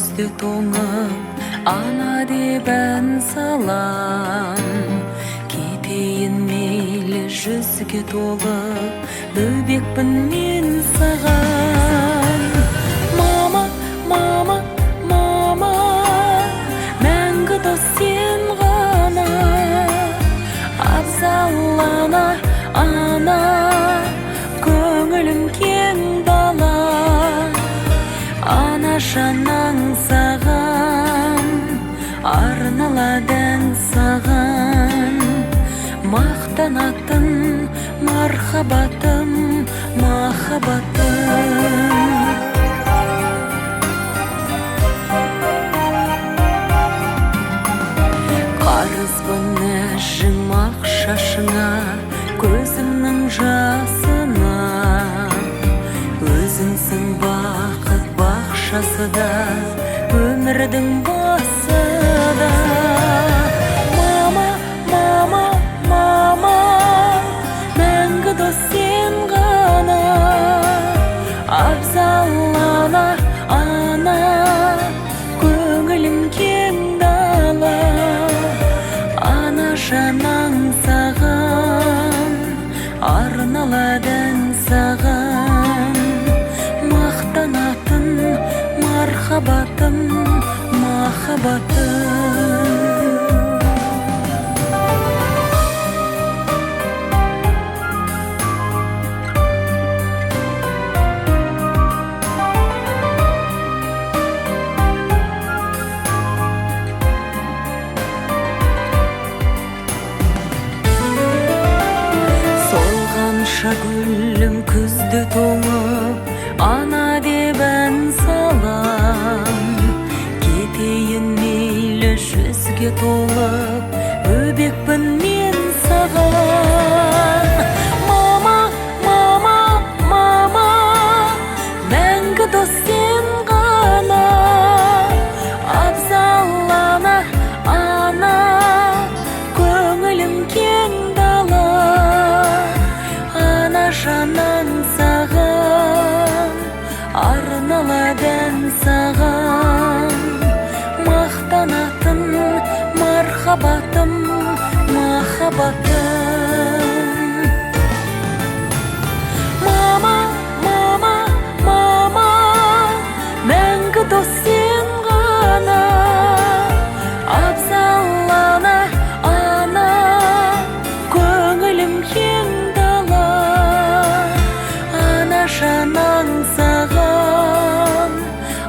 күзді тоңып ана деп ән салам. Кетейін мейлі жүзге толып, бөбекпін мен саған. Мама, мама, мама, мәңгі дос сен ғана. Абзал ана, ана, көңілім кең дала. Ана жанаң саған, арналады ән саған. Мақтанатын мархабатым, махаббатым. Қарызбын әжім ақ шашыңа, көзімнің жасына. Өзіңсің бақыт бақшасы да, өмірдің басы да. Мама, мама, мама, мәңгі дос сен ғана. Абзал ана, ана, көңілім кең дала. Ана жанаң саған, арналады ән саған. Мақтанатын мархабатым, махаббатым. Гүлім күзді тоңып, ана деп ән салам. Кетейін мейлі жүзге толып, бөбекпін мен саған. Мама, мама, мама, мәңгі дос сен ғана. Абзал ана, ана, көңілім кең дала. Жанаң саған, арналады ән саған. Мақтанатын мархабатым, махаббатым. Мама, мама, мама, мәңгі дос сен ғана. Абзал ана, ана, көңілім кең. Жанаң саған,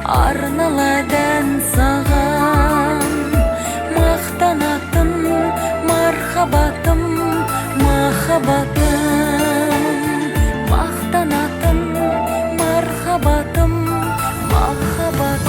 арналады ән саған. Мақтанатын мархабатым, махаббатым. Мақтанатын мархабатым, махаббатым.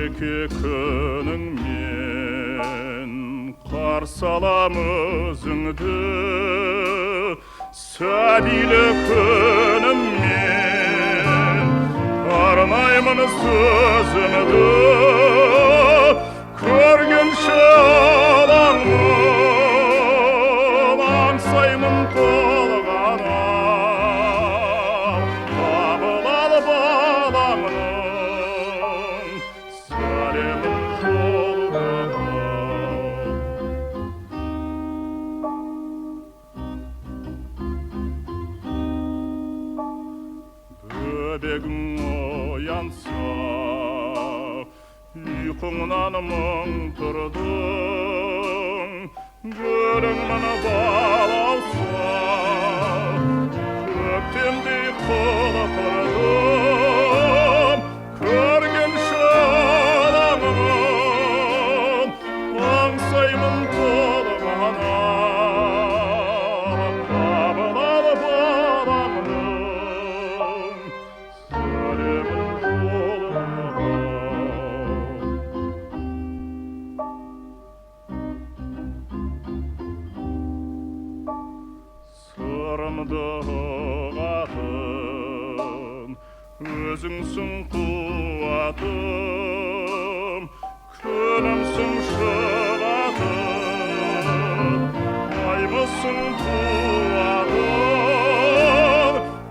береке күніңмен қарсы алам өзіңді, сәбилі күніммен арнаймын сөзімді, көргенше алаңмын, аңсаймын толғана қабылал балаңның сәлемін жолдама. Бөбегің оянса, ұйқыңнан мұң тұрдың, гүліңнің балауса, көктемдей құлпырдым, көргенше алаңмын, аңсаймын толғана қабылал балаңның сәлемін жолдама. Сырымды ұғатын өзіңсің қуатым, күнімсің шығатын, аймысың туатын,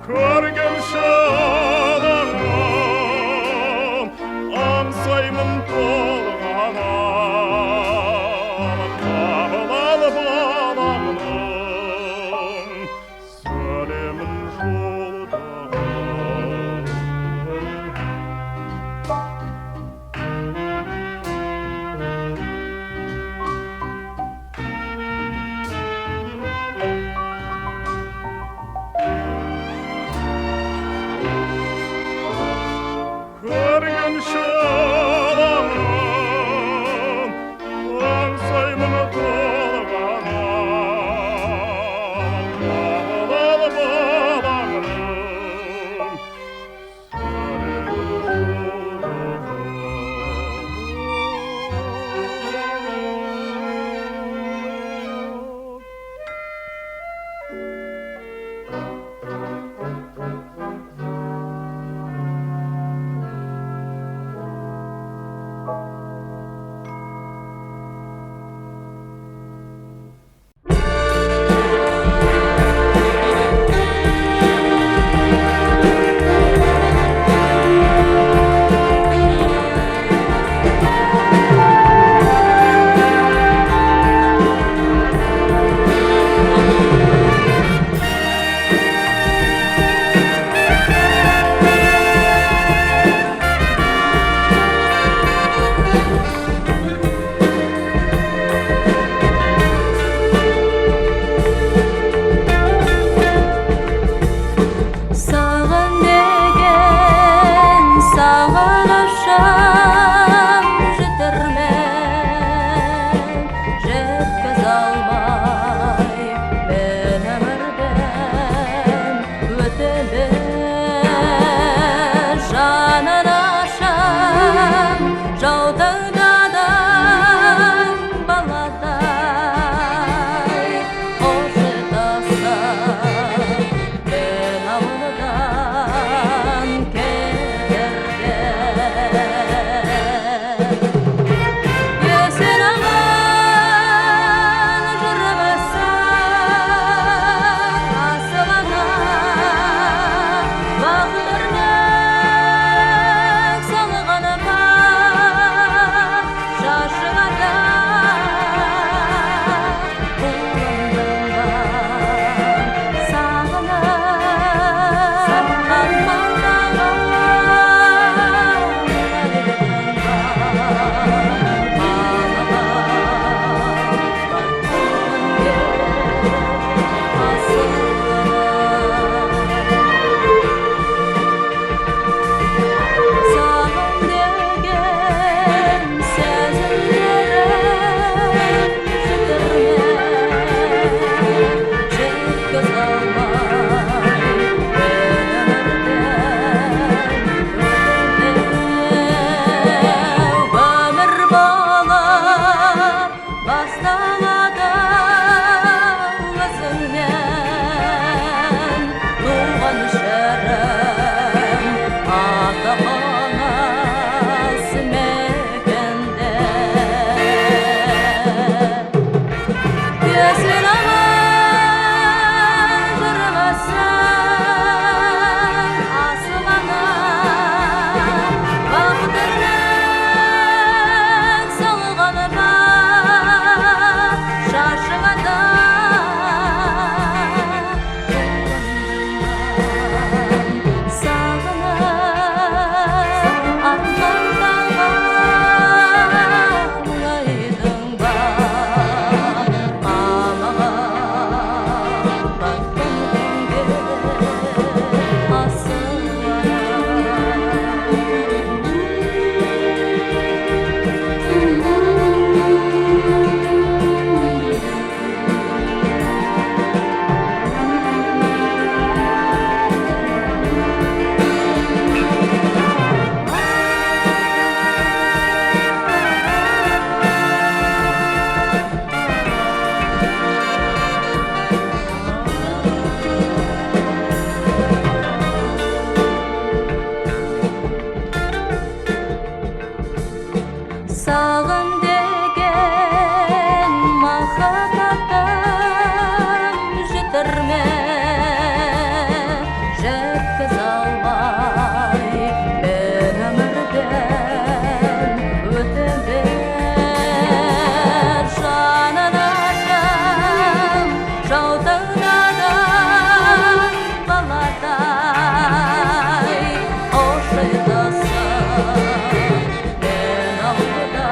көргенше алаңмын, аңсаймын толғана қабылал балаңның сәлемін жолдама. Көргенше алаңмын, аңсаймын толғана қабылал балаңның сәлемін сағын деген махаббатым жетер ме, жеткізе алмай мен өмірден өтемде. Жанына жан жаутаңдаған баладай ошайтасың мен алдыда.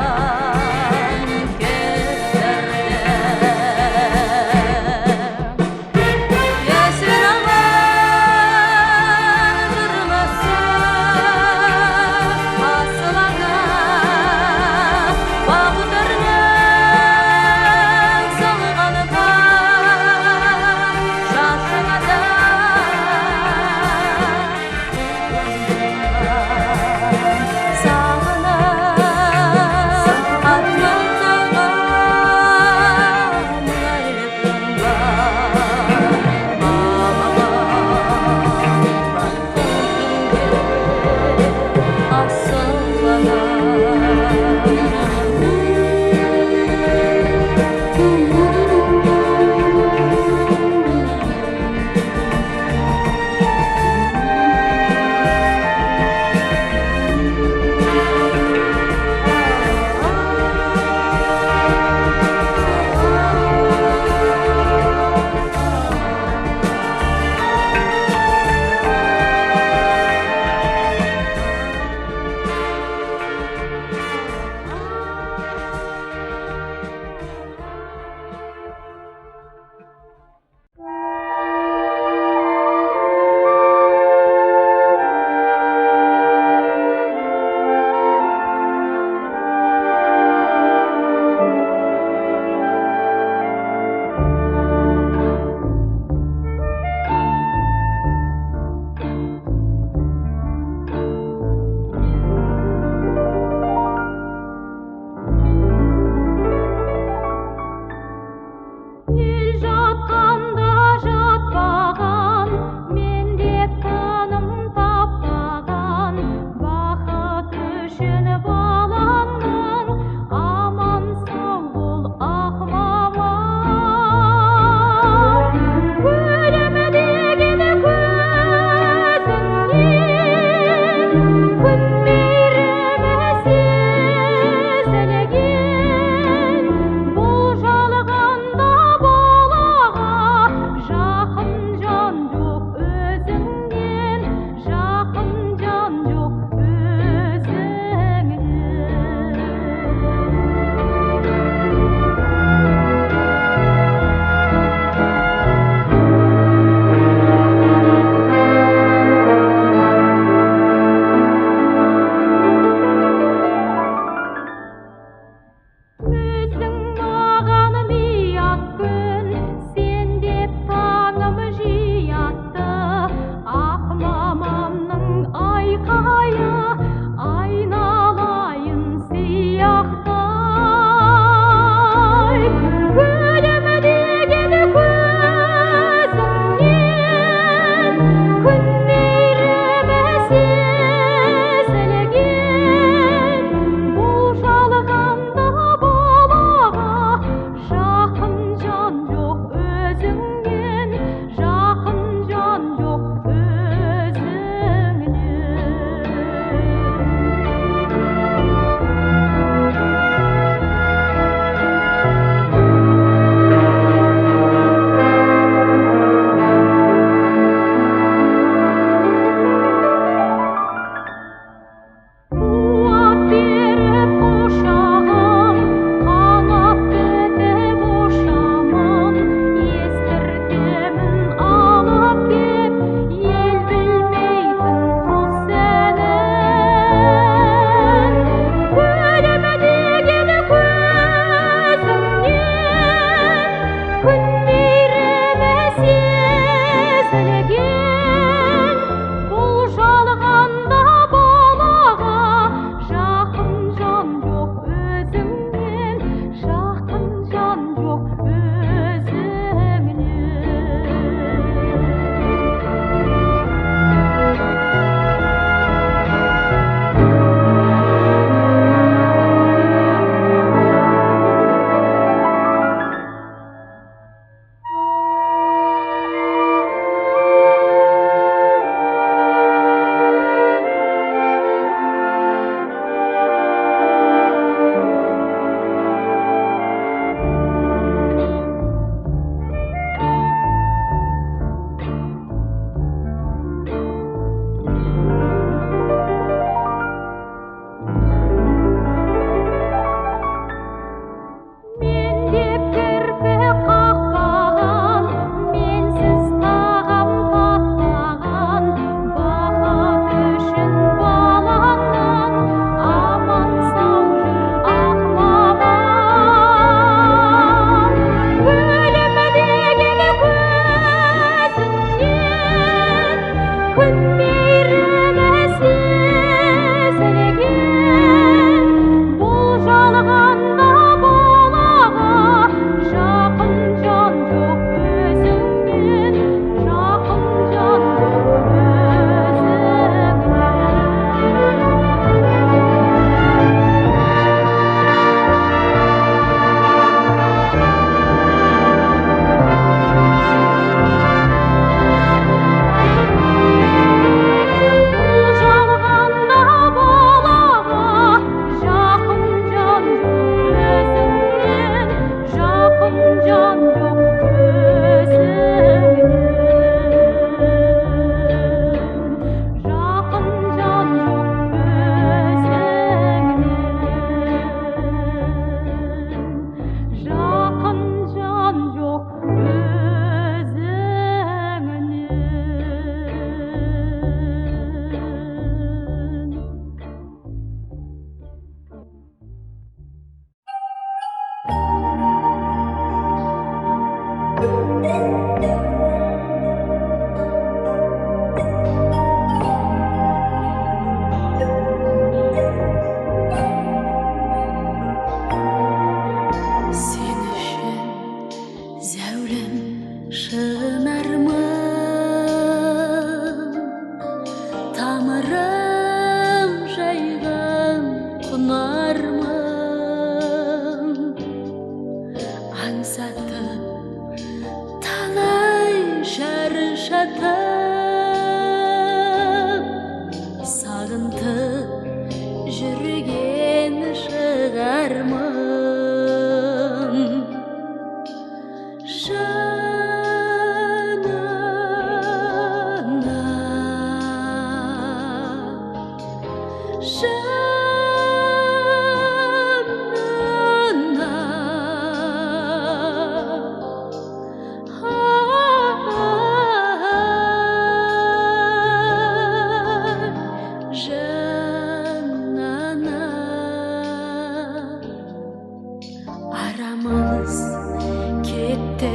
те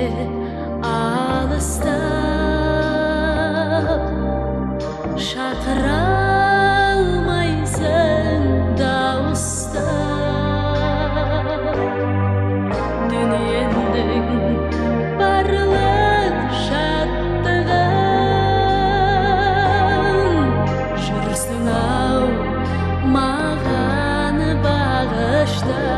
алыстап шақыра алмайсың дауыстап дүниенің барлық шаттығын жүрсің ау маған бағыштап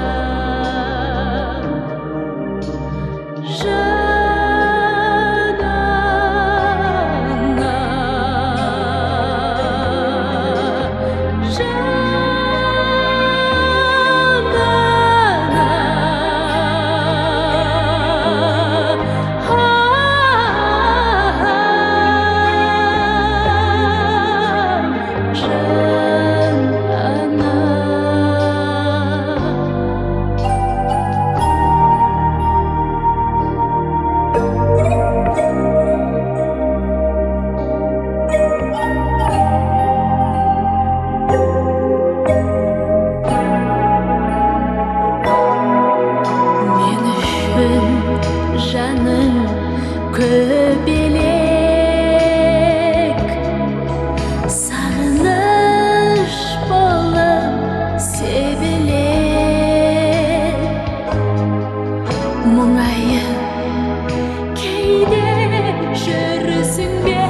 жаным көбелек сағыныш болып себелек мұңайып кейде жүрсің бе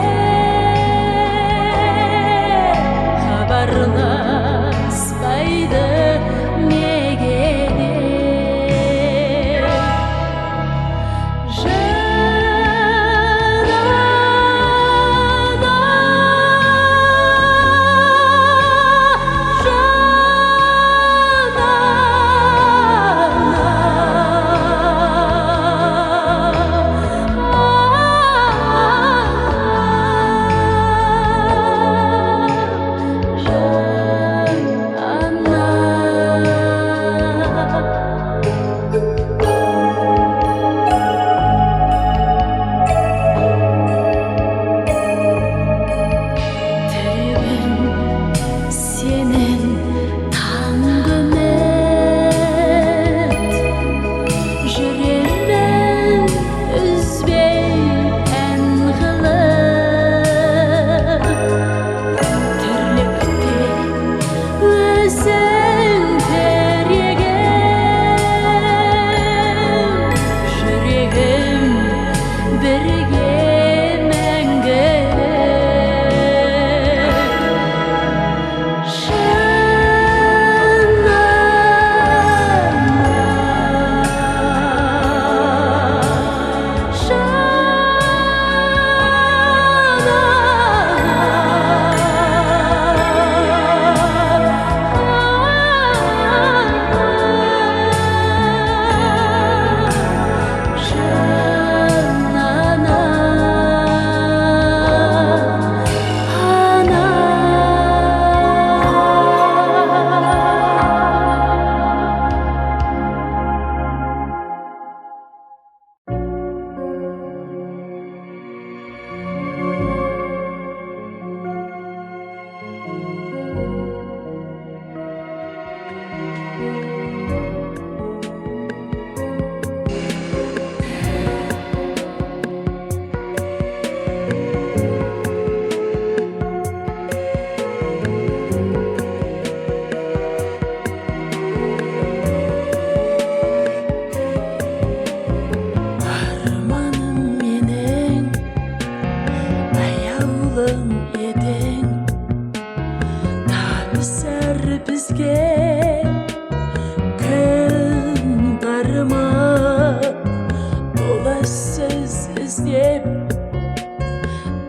хабарласпайды неге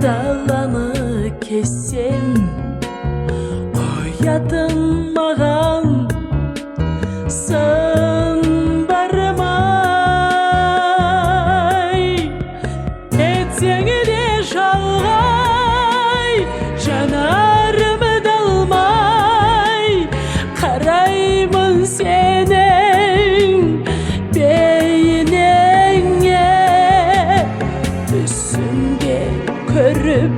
даланы кессем, оятын маған сын бармай. Кетсең де шалғай, жанарымы далмай, қараймын сенің бейнеңе. Түсімде көріп,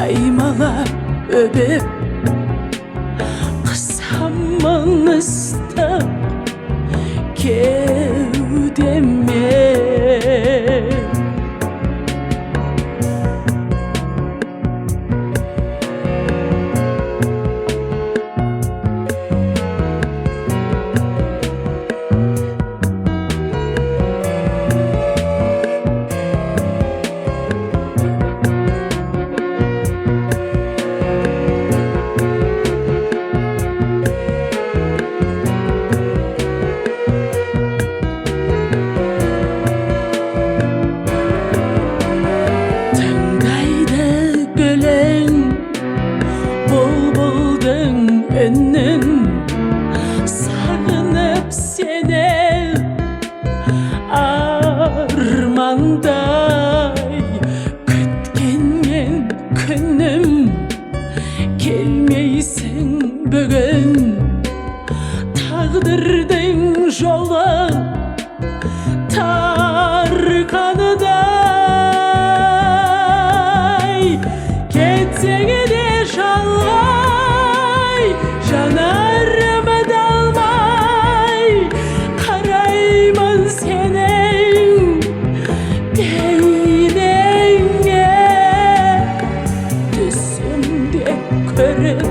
аймалап өбіп, қысамын ыстық кеудеме. Tağdırdın jolu tarkanıday Ketseni de şalgay Janarıma dalmay Karayman senin beynine Düşümde körüp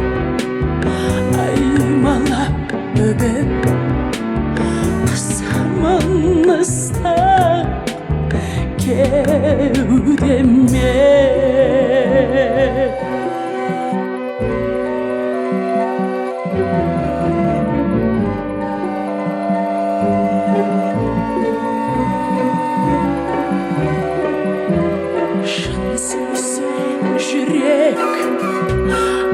aymalap öpüp Kısamın ıslak kevdeme Şın sözün jürek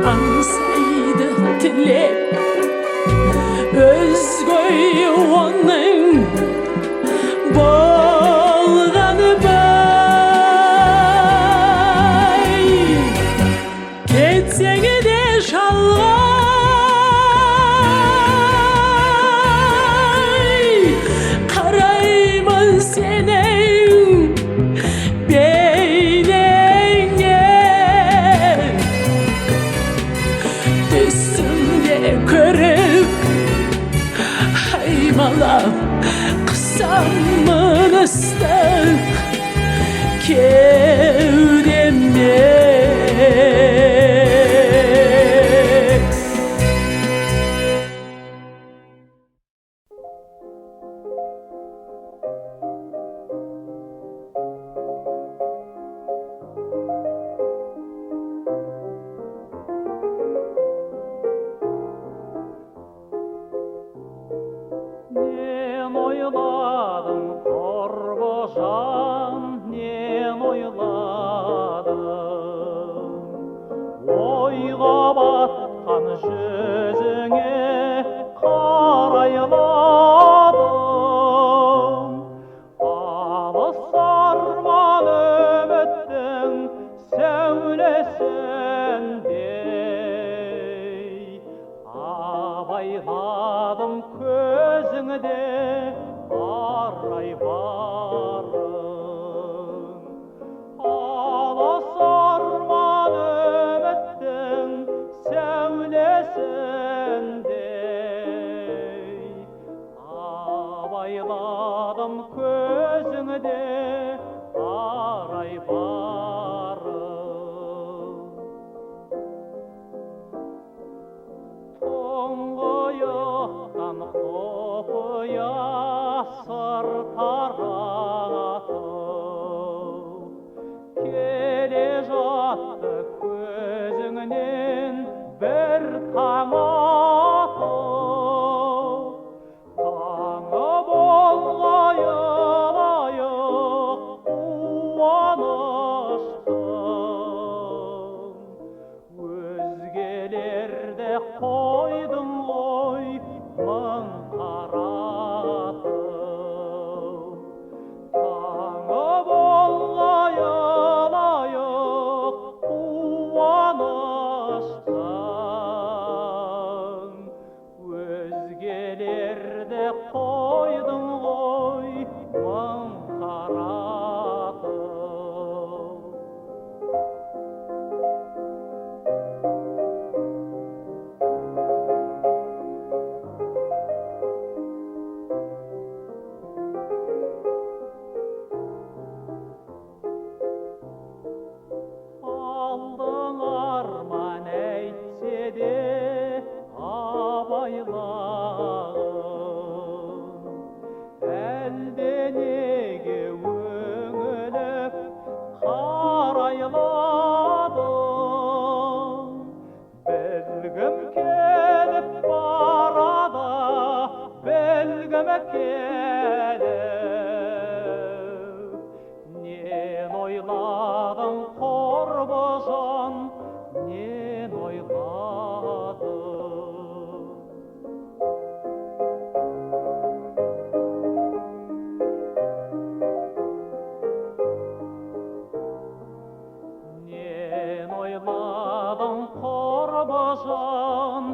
ansaydı dilek Özgöy onun bolğanı bay Ketseni de şalgay Karayman senin beynine Düşümde körüp haymalap Kısamın ıslak kevdeme Ne oyladım Torbojan, ne oyladım Oyga batkan yüzüne karayladım Alыс arman ümittің сәулесіндей Абайладым көзіңде арай барын Алыс арман үміттің сәулесіндей Абайладым көзіңде арай барын Тұңғиықтан құпия сыр таратып Келе жатты көзіңнен бір таң атып Таңы болғайық қуаныштың Өзгелерді қойдың ғой мың қаратып Таңы болғайық қуаныштың Өзгелерді қойдың ғой мың қаратып Алдың арман әйтсе де абайлағым Әлде неге өңіліп қарайладым Білгім келіп барада білгім келіп Нен ойладың Қорбыжан, нен ойладың Нен ойладың Қорбыжан,